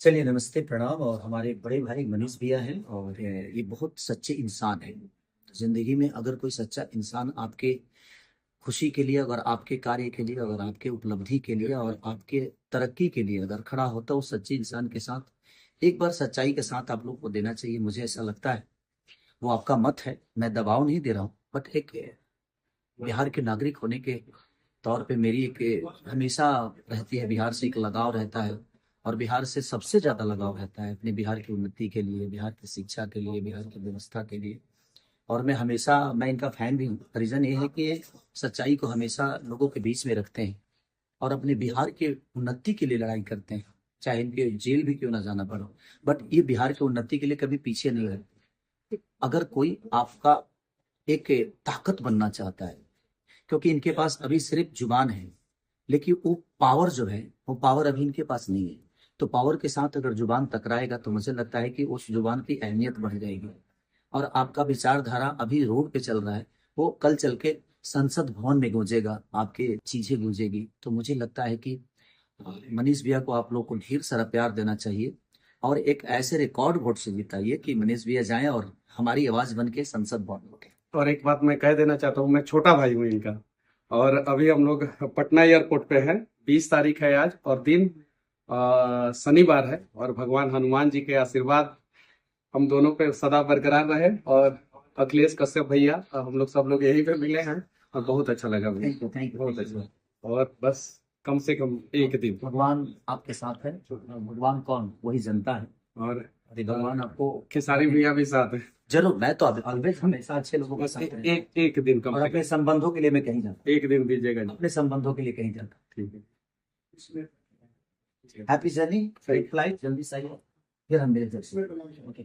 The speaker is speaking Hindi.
चलिए नमस्ते प्रणाम। और हमारे बड़े भाई मनीष भैया हैं और ये बहुत सच्चे इंसान हैं। जिंदगी में अगर कोई सच्चा इंसान आपके खुशी के लिए, अगर आपके कार्य के लिए, अगर आपके उपलब्धि के लिए और आपके तरक्की के लिए अगर खड़ा होता है, उस सच्चे इंसान के साथ एक बार सच्चाई के साथ आप लोग को देना चाहिए। मुझे ऐसा लगता है वो आपका मत है, मैं दबाव नहीं दे रहा हूँ, बट एक बिहार के नागरिक होने के तौर पे मेरी एक हमेशा रहती है, बिहार से एक लगाव रहता है। और बिहार से सबसे ज्यादा लगाव रहता है अपने बिहार की उन्नति के लिए, बिहार की शिक्षा के लिए, बिहार की व्यवस्था के लिए। और मैं इनका फैन भी हूँ। रीजन ये है कि ये सच्चाई को हमेशा लोगों के बीच में रखते हैं और अपने बिहार के उन्नति के लिए लड़ाई करते हैं, चाहे इनके जेल भी क्यों ना जाना पड़े। बट ये बिहार की उन्नति के लिए कभी पीछे नहीं रहते। अगर कोई आपका एक ताकत बनना चाहता है, क्योंकि इनके पास अभी सिर्फ जुबान है, लेकिन वो पावर जो है वो पावर अभी इनके पास नहीं है। तो पावर के साथ अगर जुबान टकराएगा तो मुझे लगता है कि उस जुबान की अहमियत बढ़ जाएगी। और आपका विचारधारा अभी रोड पे चल रहा है, वो कल चल के संसद भवन में गूंजेगा, आपके चीजें गूंजेगी। तो मुझे लगता है कि मनीष भैया को आप लोग को ढेर सारा प्यार देना चाहिए और एक ऐसे रिकॉर्ड वोट से जिताइए कि मनीष भैया जाएं और हमारी आवाज बन के संसद भवन में उठे। और एक बात मैं कह देना चाहता हूँ, मैं छोटा भाई हूँ इनका। और अभी हम लोग पटना एयरपोर्ट पे हैं। 20 तारीख है आज, और दिन शनिवार है। और भगवान हनुमान जी के आशीर्वाद हम दोनों पे सदा बरकरार रहे। और अखिलेश कश्यप भैया, हम लोग सब लोग यहीं पे मिले हैं और बहुत अच्छा लगा भैया। थैंक यू बहुत थैंक यू। अच्छा। और बस कम से कम एक दिन। भगवान आपके साथ है। भगवान कौन? वही जनता है। और अरे भगवान आपको खेसारी भैया भी साथ है। जरूर। मैं तो ऑलवेज हमेशा अच्छे लोगों के बस साथ रहता हूँ। एक दिन कम और से अपने कम संबंधों के लिए मैं कहीं जाता एक दिन दीजिएगा हूँ, जी। अपने संबंधों के लिए कहीं जाता ठीक है। हूँ। हैप्पी जर्नी, सही। फ्लाइट जल्दी सही हो, फिर हम मिलते हैं। ओके।